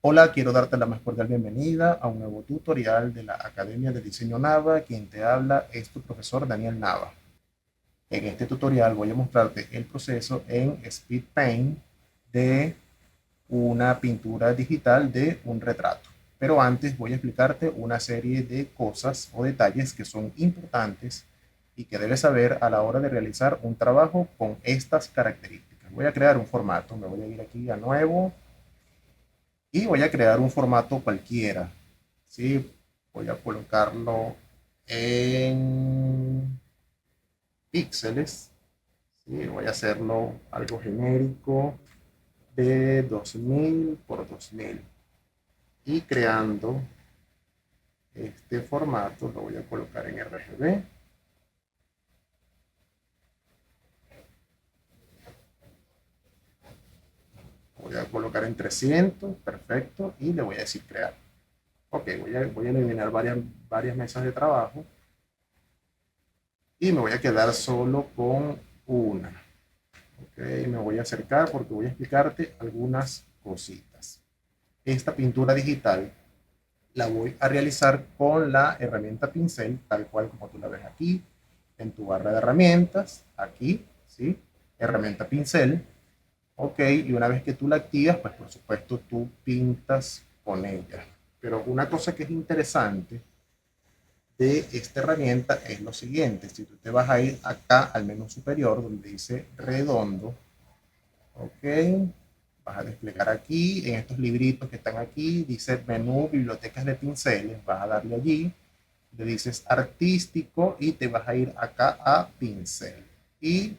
Hola, quiero darte la más cordial bienvenida a un nuevo tutorial de la Academia de Diseño Nava. Quien te habla es tu profesor Daniel Nava. En este tutorial voy a mostrarte el proceso en Speed Paint de una pintura digital de un retrato. Pero antes voy a explicarte una serie de cosas o detalles que son importantes y que debes saber a la hora de realizar un trabajo con estas características. Voy a crear un formato, me voy a ir aquí a nuevo y voy a crear un formato cualquiera. ¿Sí? Voy a colocarlo en píxeles. ¿Sí? Voy a hacerlo algo genérico de 2000 por 2000. Y creando este formato lo voy a colocar en RGB. Voy a colocar en 300, perfecto, y le voy a decir crear. Ok, voy a eliminar varias mesas de trabajo y me voy a quedar solo con una. Ok, me voy a acercar porque voy a explicarte algunas cositas. Esta pintura digital la voy a realizar con la herramienta pincel, tal cual como tú la ves aquí, en tu barra de herramientas, aquí, ¿sí? Herramienta pincel, ok, y una vez que tú la activas, pues por supuesto tú pintas con ella. Pero una cosa que es interesante de esta herramienta es lo siguiente: si tú te vas a ir acá al menú superior donde dice redondo, ok, vas a desplegar aquí, en estos libritos que están aquí, dice menú bibliotecas de pinceles, vas a darle allí, le dices artístico y te vas a ir acá a pincel. Y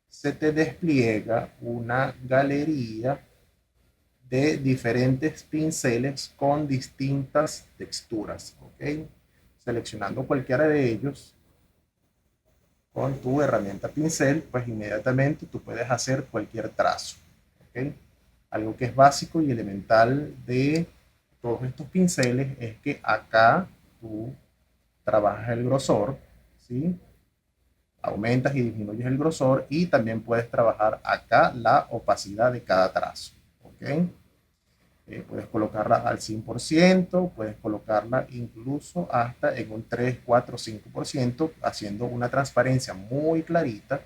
se te despliega una galería de diferentes pinceles con distintas texturas, ok. Seleccionando cualquiera de ellos con tu herramienta pincel, pues inmediatamente tú puedes hacer cualquier trazo, ok. Algo que es básico y elemental de todos estos pinceles es que acá tú trabajas el grosor, ¿sí? Aumentas y disminuyes el grosor y también puedes trabajar acá la opacidad de cada trazo, ¿ok? Puedes colocarla al 100%, puedes colocarla incluso hasta en un 3, 4, 5%, haciendo una transparencia muy clarita,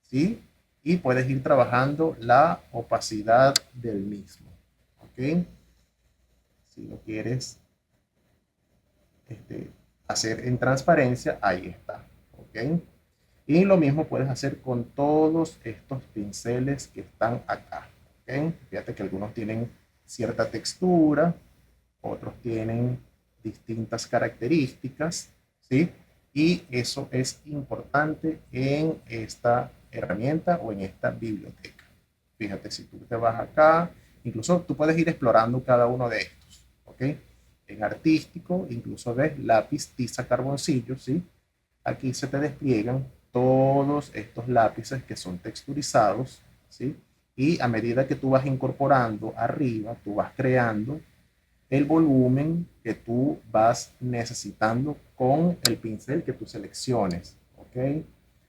¿sí? Y puedes ir trabajando la opacidad del mismo, ¿ok? Si lo quieres hacer en transparencia, ahí está, ¿ok? Y lo mismo puedes hacer con todos estos pinceles que están acá, ¿ok? Fíjate que algunos tienen cierta textura, otros tienen distintas características, ¿sí? Y eso es importante en esta herramienta o en esta biblioteca. Fíjate, si tú te vas acá, incluso tú puedes ir explorando cada uno de estos, ¿ok? En artístico, incluso ves lápiz, tiza, carboncillo, ¿sí? Aquí se te despliegan todos estos lápices que son texturizados, ¿sí? Y a medida que tú vas incorporando arriba, tú vas creando el volumen que tú vas necesitando con el pincel que tú selecciones, ¿ok?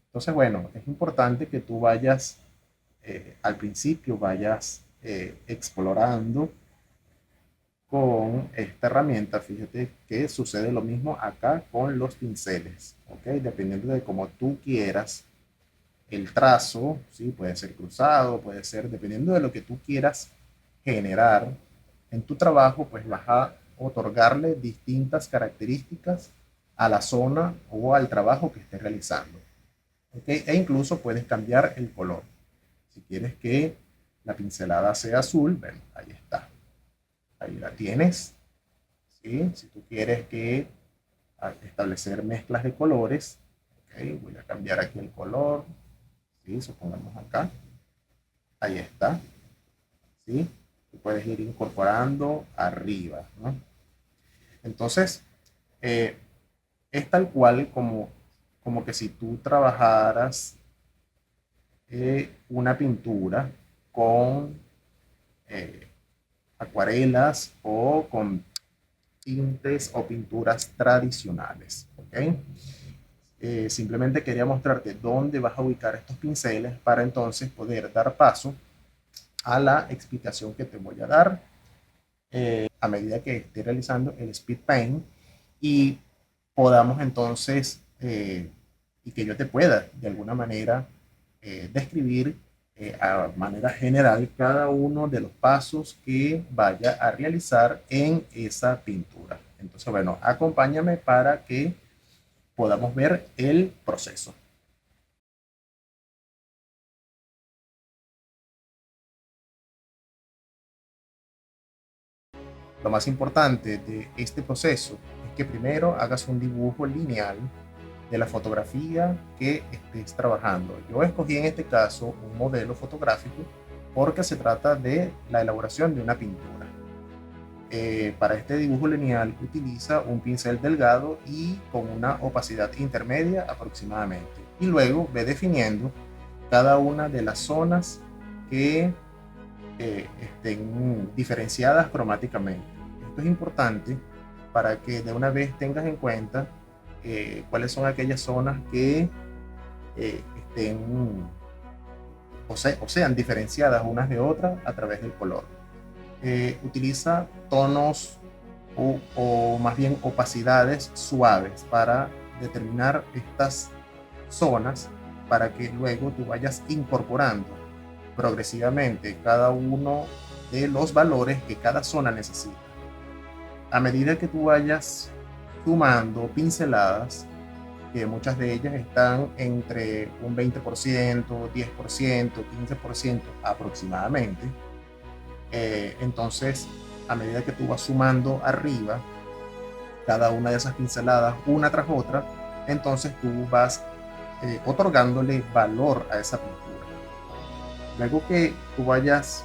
Entonces, bueno, es importante que tú vayas, al principio vayas explorando con esta herramienta. Fíjate que sucede lo mismo acá con los pinceles, ¿ok? Dependiendo de cómo tú quieras el trazo, ¿sí? Puede ser cruzado, puede ser, dependiendo de lo que tú quieras generar en tu trabajo, pues vas a otorgarle distintas características a la zona o al trabajo que estés realizando, ¿ok? E incluso puedes cambiar el color. Si quieres que la pincelada sea azul, bueno, ahí está. Ahí la tienes, ¿sí? Si tú quieres que establecer mezclas de colores, ¿ok? Voy a cambiar aquí el color, ¿sí? Supongamos acá, ahí está, ¿sí? Y puedes ir incorporando arriba, ¿no? Entonces, eh, es tal cual como que si tú trabajaras una pintura con eh, acuarelas o con tintes o pinturas tradicionales, ¿ok? Simplemente quería mostrarte dónde vas a ubicar estos pinceles para entonces poder dar paso a la explicación que te voy a dar a medida que esté realizando el speed paint y podamos entonces, y que yo te pueda de alguna manera describir a manera general cada uno de los pasos que vaya a realizar en esa pintura. Entonces, bueno, acompáñame para que podamos ver el proceso. Lo más importante de este proceso es que primero hagas un dibujo lineal de la fotografía que estés trabajando. Yo escogí en este caso un modelo fotográfico porque se trata de la elaboración de una pintura. Para este dibujo lineal utiliza un pincel delgado y con una opacidad intermedia aproximadamente. Y luego ve definiendo cada una de las zonas que estén diferenciadas cromáticamente. Esto es importante para que de una vez tengas en cuenta cuáles son aquellas zonas que estén o sean diferenciadas unas de otras a través del color. Utiliza tonos o más bien opacidades suaves para determinar estas zonas para que luego tú vayas incorporando progresivamente cada uno de los valores que cada zona necesita. A medida que tú vayas sumando pinceladas, que muchas de ellas están entre un 20%, 10%, 15% aproximadamente, entonces a medida que tú vas sumando arriba cada una de esas pinceladas una tras otra, entonces tú vas otorgándole valor a esa pintura. Luego que tú vayas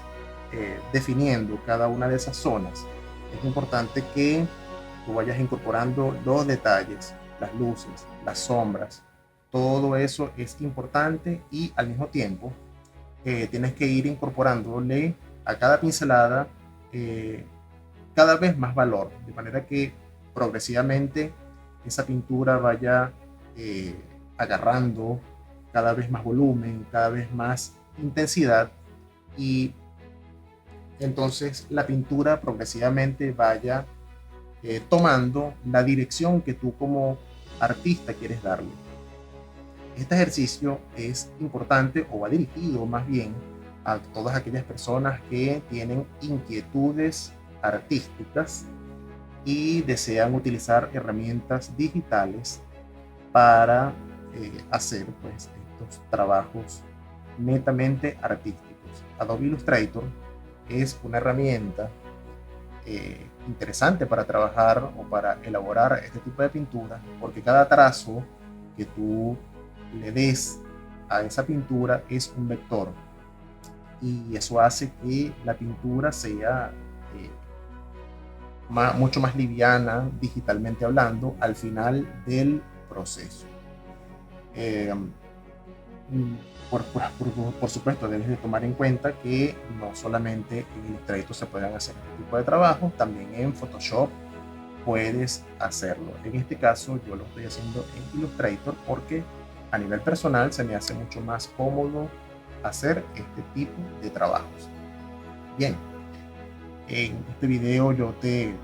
definiendo cada una de esas zonas, es importante que tú vayas incorporando los detalles, las luces, las sombras. Todo eso es importante y al mismo tiempo tienes que ir incorporándole a cada pincelada cada vez más valor, de manera que progresivamente esa pintura vaya agarrando cada vez más volumen, cada vez más intensidad y entonces la pintura progresivamente vaya tomando la dirección que tú como artista quieres darle. Este ejercicio es importante o va dirigido más bien a todas aquellas personas que tienen inquietudes artísticas y desean utilizar herramientas digitales para hacer pues, estos trabajos netamente artísticos. Adobe Illustrator es una herramienta interesante para trabajar o para elaborar este tipo de pintura, porque cada trazo que tú le des a esa pintura es un vector y eso hace que la pintura sea mucho más liviana digitalmente hablando al final del proceso. Por supuesto, debes de tomar en cuenta que no solamente en Illustrator se pueden hacer este tipo de trabajos, también en Photoshop puedes hacerlo. En este caso yo lo estoy haciendo en Illustrator porque a nivel personal se me hace mucho más cómodo hacer este tipo de trabajos. Bien, en este video yo te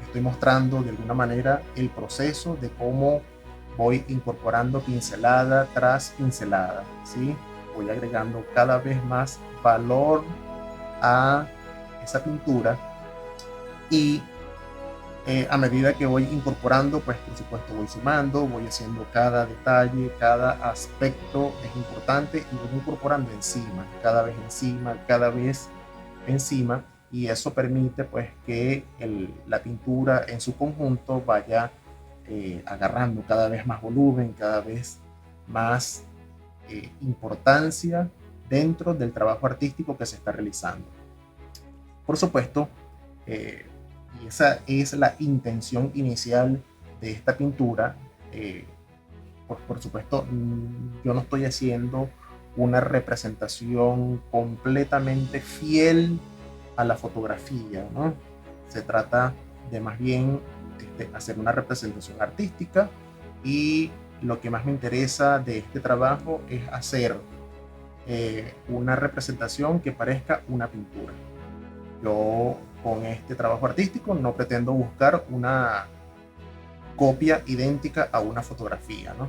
estoy mostrando de alguna manera el proceso de cómo voy incorporando pincelada tras pincelada, ¿sí? Voy agregando cada vez más valor a esa pintura y a medida que voy incorporando, pues por supuesto voy sumando, voy haciendo cada detalle, cada aspecto es importante y voy incorporando encima, cada vez encima y eso permite pues que la pintura en su conjunto vaya agarrando cada vez más volumen, cada vez más importancia dentro del trabajo artístico que se está realizando. Por supuesto, y esa es la intención inicial de esta pintura. Por supuesto, yo no estoy haciendo una representación completamente fiel a la fotografía, ¿no? Se trata de más bien hacer una representación artística y lo que más me interesa de este trabajo es hacer una representación que parezca una pintura. Yo con este trabajo artístico no pretendo buscar una copia idéntica a una fotografía, ¿no?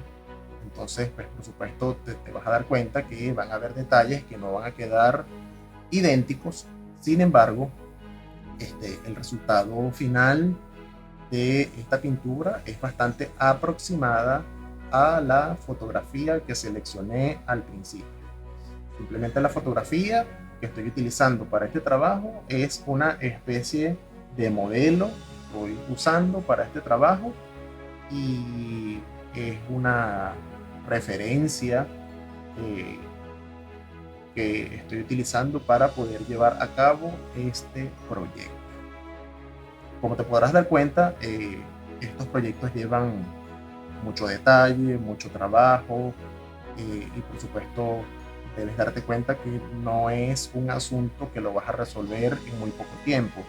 Entonces, pues por supuesto te vas a dar cuenta que van a haber detalles que no van a quedar idénticos. Sin embargo, el resultado final de esta pintura es bastante aproximada a la fotografía que seleccioné al principio. Simplemente la fotografía que estoy utilizando para este trabajo es una especie de modelo que estoy usando para este trabajo y es una referencia que estoy utilizando para poder llevar a cabo este proyecto. Como te podrás dar cuenta, estos proyectos llevan mucho detalle, mucho trabajo y por supuesto debes darte cuenta que no es un asunto que lo vas a resolver en muy poco tiempo.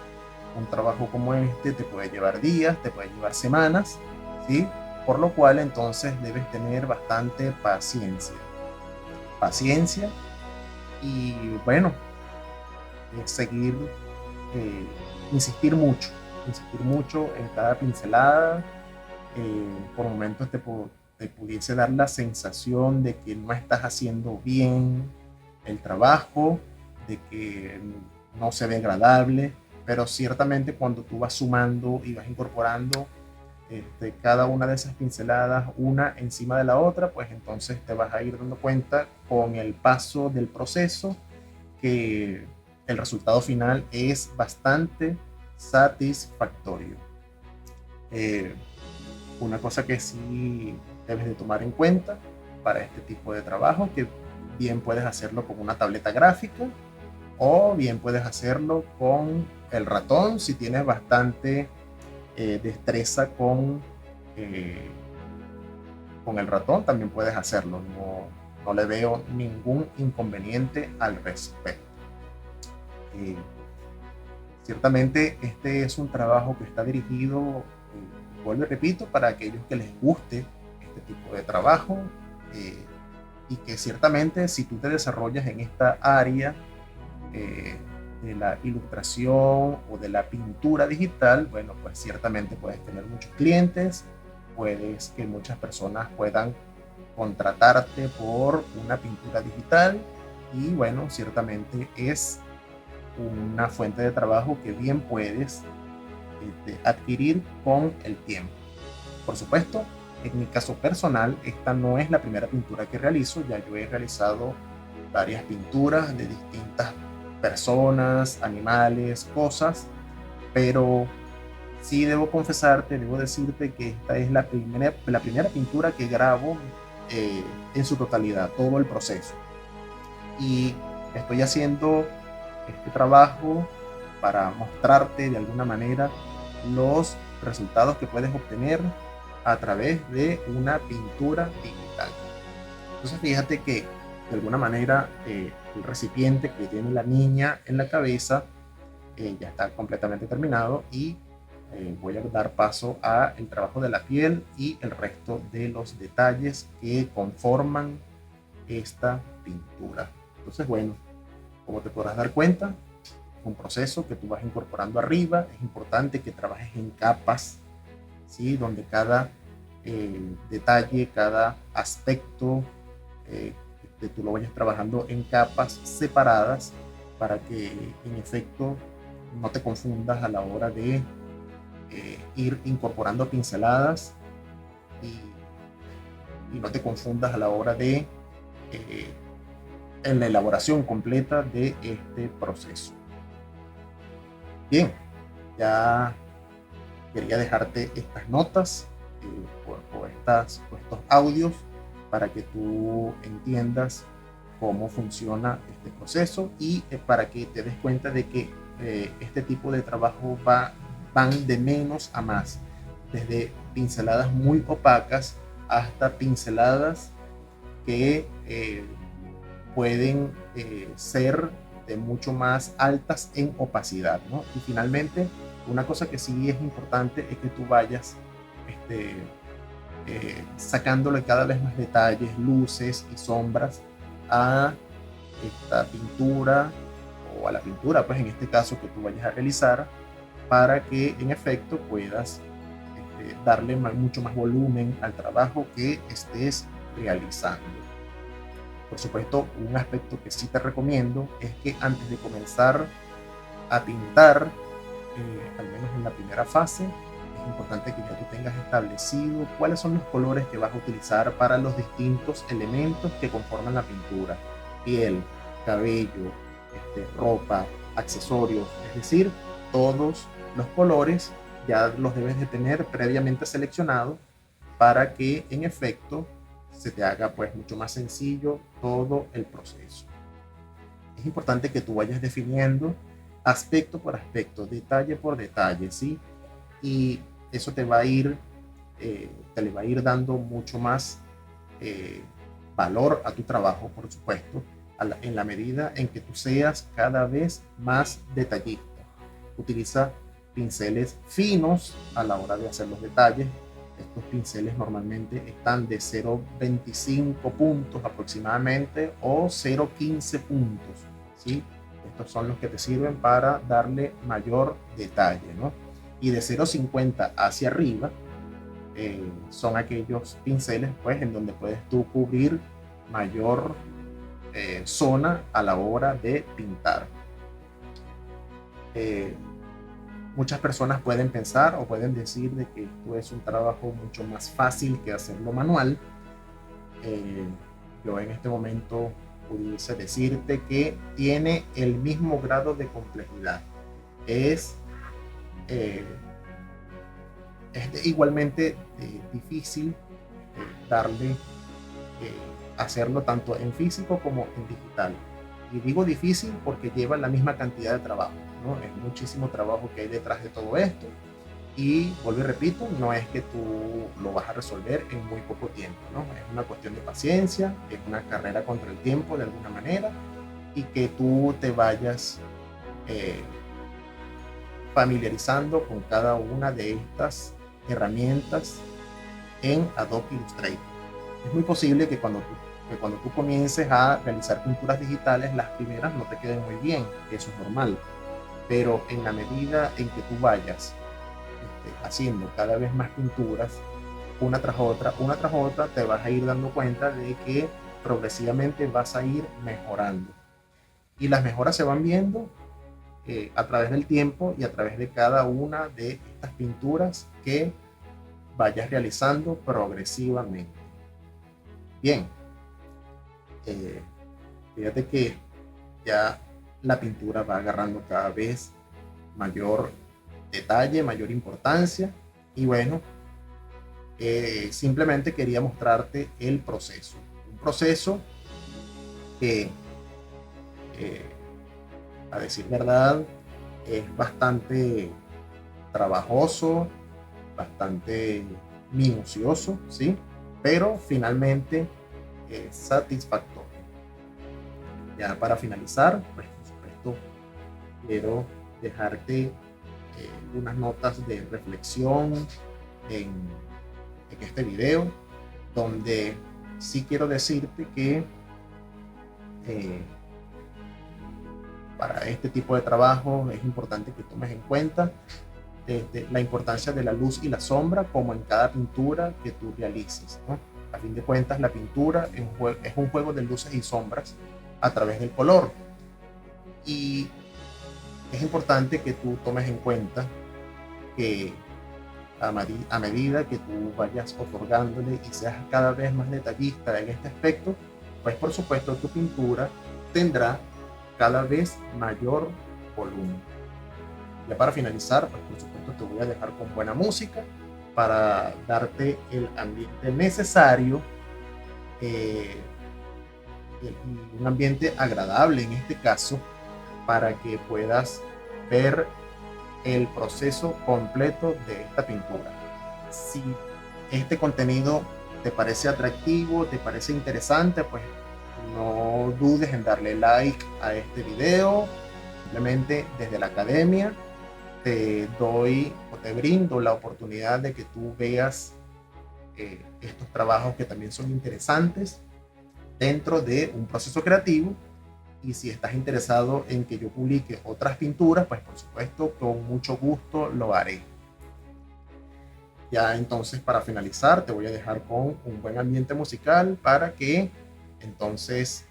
Un trabajo como este te puede llevar días, te puede llevar semanas, ¿sí? Por lo cual entonces debes tener bastante paciencia. Paciencia y bueno, seguir, insistir mucho en cada pincelada. Por momentos te pudiese dar la sensación de que no estás haciendo bien el trabajo, de que no se ve agradable, pero ciertamente cuando tú vas sumando y vas incorporando cada una de esas pinceladas una encima de la otra, pues entonces te vas a ir dando cuenta con el paso del proceso que el resultado final es bastante satisfactorio. Una cosa que sí debes de tomar en cuenta para este tipo de trabajo, que bien puedes hacerlo con una tableta gráfica o bien puedes hacerlo con el ratón si tienes bastante destreza con el ratón, también puedes hacerlo. No le veo ningún inconveniente al respecto. Ciertamente este es un trabajo que está dirigido, vuelvo y repito, para aquellos que les guste este tipo de trabajo y que ciertamente si tú te desarrollas en esta área de la ilustración o de la pintura digital, bueno, pues ciertamente puedes tener muchos clientes, puedes que muchas personas puedan contratarte por una pintura digital y bueno, ciertamente es una fuente de trabajo que bien puedes adquirir con el tiempo. Por supuesto, en mi caso personal, esta no es la primera pintura que realizo, ya yo he realizado varias pinturas de distintas personas, animales, cosas, pero sí debo confesarte, debo decirte que esta es la primera pintura que grabo en su totalidad, todo el proceso. Y estoy haciendo este trabajo para mostrarte de alguna manera los resultados que puedes obtener a través de una pintura digital. Entonces fíjate que de alguna manera el recipiente que tiene la niña en la cabeza ya está completamente terminado y voy a dar paso a el trabajo de la piel y el resto de los detalles que conforman esta pintura. Entonces bueno, como te podrás dar cuenta, es un proceso que tú vas incorporando arriba. Es importante que trabajes en capas, ¿sí? Donde cada detalle, cada aspecto que tú lo vayas trabajando en capas separadas para que en efecto no te confundas a la hora de ir incorporando pinceladas y no te confundas a la hora de en la elaboración completa de este proceso. Bien, ya quería dejarte estas notas o estos audios para que tú entiendas cómo funciona este proceso y para que te des cuenta de que este tipo de trabajo van de menos a más, desde pinceladas muy opacas hasta pinceladas que pueden ser de mucho más altas en opacidad, ¿no? Y finalmente, una cosa que sí es importante es que tú vayas sacándole cada vez más detalles, luces y sombras a esta pintura o a la pintura, pues en este caso que tú vayas a realizar, para que en efecto puedas darle mucho más volumen al trabajo que estés realizando. Por supuesto, un aspecto que sí te recomiendo es que antes de comenzar a pintar, al menos en la primera fase, es importante que ya tú tengas establecido cuáles son los colores que vas a utilizar para los distintos elementos que conforman la pintura: piel, cabello, ropa, accesorios, es decir, todos los colores ya los debes de tener previamente seleccionados para que en efecto se te haga pues mucho más sencillo todo el proceso. Es importante que tú vayas definiendo aspecto por aspecto, detalle por detalle, ¿sí? Y eso te va a ir, te le va a ir dando mucho más valor a tu trabajo, por supuesto, en la medida en que tú seas cada vez más detallista. Utiliza pinceles finos a la hora de hacer los detalles. Estos pinceles normalmente están de 0,25 puntos aproximadamente o 0,15 puntos, ¿sí? Estos son los que te sirven para darle mayor detalle, ¿no? Y de 0,50 hacia arriba son aquellos pinceles pues en donde puedes tú cubrir mayor zona a la hora de pintar. Muchas personas pueden pensar o pueden decir de que esto es un trabajo mucho más fácil que hacerlo manual. Yo en este momento pudiese decirte que tiene el mismo grado de complejidad. Es igualmente difícil darle, hacerlo tanto en físico como en digital. Y digo difícil porque lleva la misma cantidad de trabajo, ¿no? Es muchísimo trabajo que hay detrás de todo esto. Y vuelvo y repito, no es que tú lo vas a resolver en muy poco tiempo, ¿no? Es una cuestión de paciencia, es una carrera contra el tiempo de alguna manera, y que tú te vayas familiarizando con cada una de estas herramientas en Adobe Illustrator. Es muy posible que cuando tú comiences a realizar pinturas digitales, las primeras no te queden muy bien, que eso es normal, pero en la medida en que tú vayas haciendo cada vez más pinturas, una tras otra, te vas a ir dando cuenta de que progresivamente vas a ir mejorando. Y las mejoras se van viendo a través del tiempo y a través de cada una de estas pinturas que vayas realizando progresivamente. Bien, fíjate que ya la pintura va agarrando cada vez mayor detalle, mayor importancia, y bueno, simplemente quería mostrarte el proceso, un proceso que a decir verdad es bastante trabajoso, bastante minucioso, ¿sí? Pero finalmente es satisfactorio. Ya para finalizar, pues por supuesto quiero dejarte unas notas de reflexión en este video, donde sí quiero decirte que para este tipo de trabajo es importante que tomes en cuenta la importancia de la luz y la sombra, como en cada pintura que tú realices, ¿no? A fin de cuentas, la pintura es un juego de luces y sombras a través del color, y es importante que tú tomes en cuenta que a medida que tú vayas otorgándole y seas cada vez más detallista en este aspecto, pues por supuesto tu pintura tendrá cada vez mayor volumen. Ya para finalizar, pues por supuesto te voy a dejar con buena música para darte el ambiente necesario, y un ambiente agradable en este caso, para que puedas ver el proceso completo de esta pintura. Si este contenido te parece atractivo, te parece interesante, pues no dudes en darle like a este video. Simplemente desde la academia te doy o te brindo la oportunidad de que tú veas estos trabajos que también son interesantes dentro de un proceso creativo, Y si estás interesado en que yo publique otras pinturas, pues por supuesto, con mucho gusto lo haré. Ya entonces, para finalizar, te voy a dejar con un buen ambiente musical para que entonces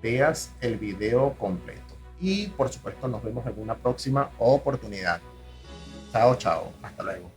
veas el video completo. Y por supuesto, nos vemos en una próxima oportunidad. Chao, chao. Hasta luego.